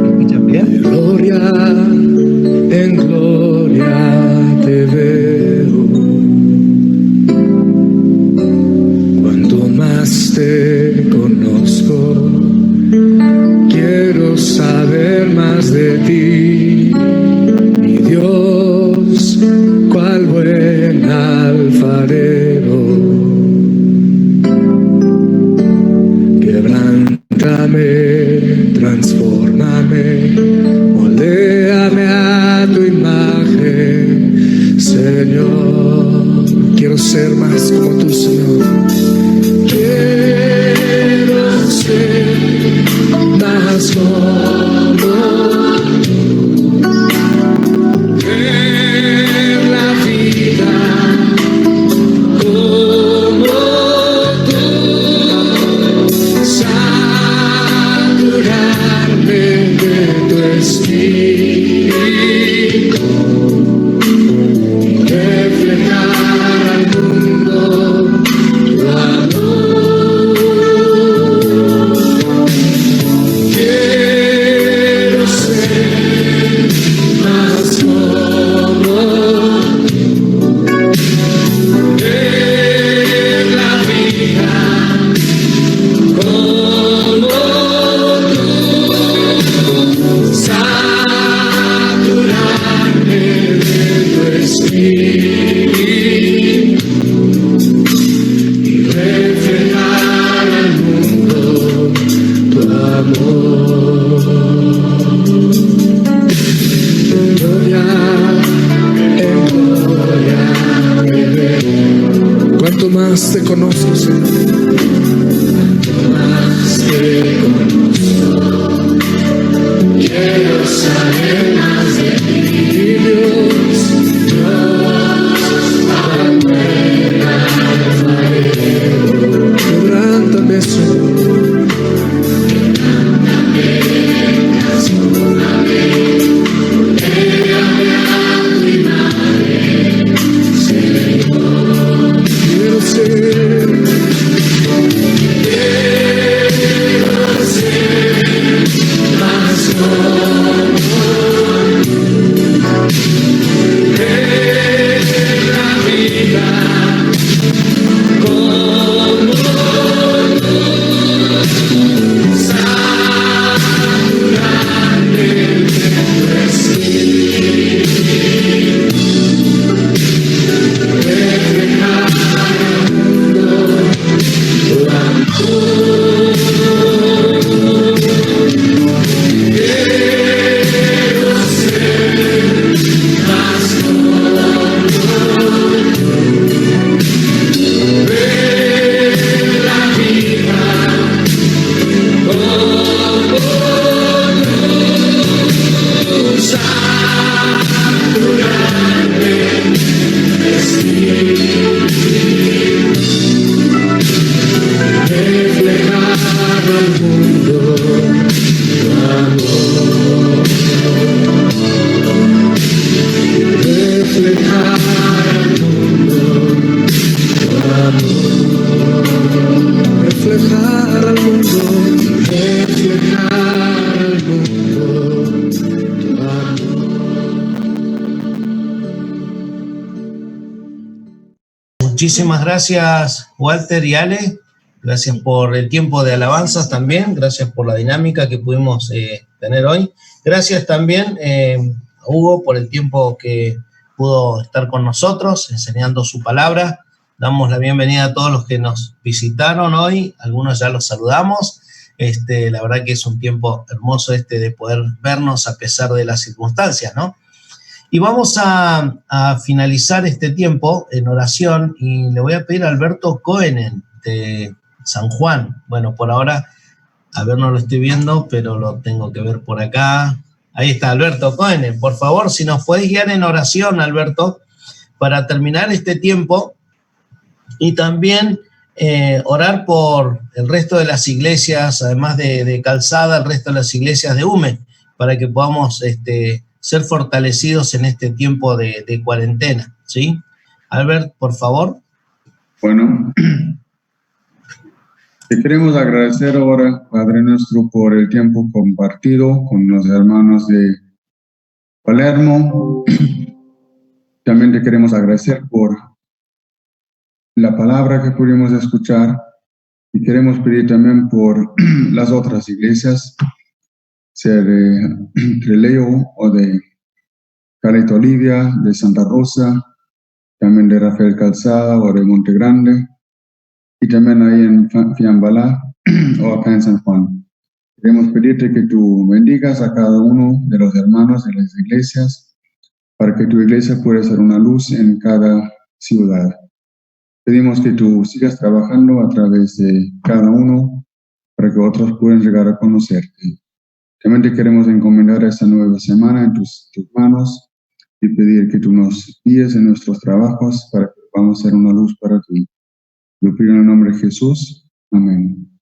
¿Escuchan bien? De gloria en gloria te veo. Cuanto más te conozco, quiero saber más de ti, mi Dios, cual buen alfarero. Quebrántame, transfórmame, moldéame a tu imagen, Señor. Quiero ser más como tú, Señor. Quiero ser más como tú. Ver la vida como tú. Saturarme de tu espíritu y reflejar al mundo tu amor. Quiero ser más como tú. Ver la vida como tú. Saturarme de tu espíritu y reflejar al mundo tu amor. De gloria en gloria te veo. Cuanto más te conozco, Señor. Cuanto más te conozco, quiero saber más de ti, Dios. Al buen alfarero. Quebrántame, Señor. Quebrántame, transfórmame, moldéame a tu imagen, Señor. Quiero ser reflejar al mundo tu amor, reflejar al mundo tu amor. Muchísimas gracias, Walter y Ale. Gracias por el tiempo de alabanzas también. Gracias por la dinámica que pudimos tener hoy. Gracias también a Hugo por el tiempo que pudo estar con nosotros enseñando su palabra. Damos la bienvenida a todos los que nos visitaron hoy. Algunos ya los saludamos. La verdad que es un tiempo hermoso de poder vernos a pesar de las circunstancias, ¿no? Y vamos a finalizar este tiempo en oración y le voy a pedir a Alberto Coenen de San Juan. Bueno, por ahora, a ver, no lo estoy viendo, pero lo tengo que ver por acá. Ahí está, Alberto Coenen. Por favor, si nos podés guiar en oración, Alberto, para terminar este tiempo y también orar por el resto de las iglesias, además de Calzada, el resto de las iglesias de UME, para que podamos ser fortalecidos en este tiempo de cuarentena, ¿sí? Albert, por favor. Bueno, te queremos agradecer ahora, Padre nuestro, por el tiempo compartido con los hermanos de Palermo. También te queremos agradecer por la palabra que pudimos escuchar y queremos pedir también por las otras iglesias, sea de Trelew o de Caleta Olivia, de Santa Rosa, también de Rafael Calzada o de Monte Grande, y también ahí en Fiambalá o acá en San Juan. Queremos pedirte que tú bendigas a cada uno de los hermanos de las iglesias para que tu iglesia pueda ser una luz en cada ciudad. Pedimos que tú sigas trabajando a través de cada uno para que otros puedan llegar a conocerte. También te queremos encomendar esta nueva semana en tus manos y pedir que tú nos guíes en nuestros trabajos para que podamos ser una luz para ti. Lo pido en el nombre de Jesús. Amén.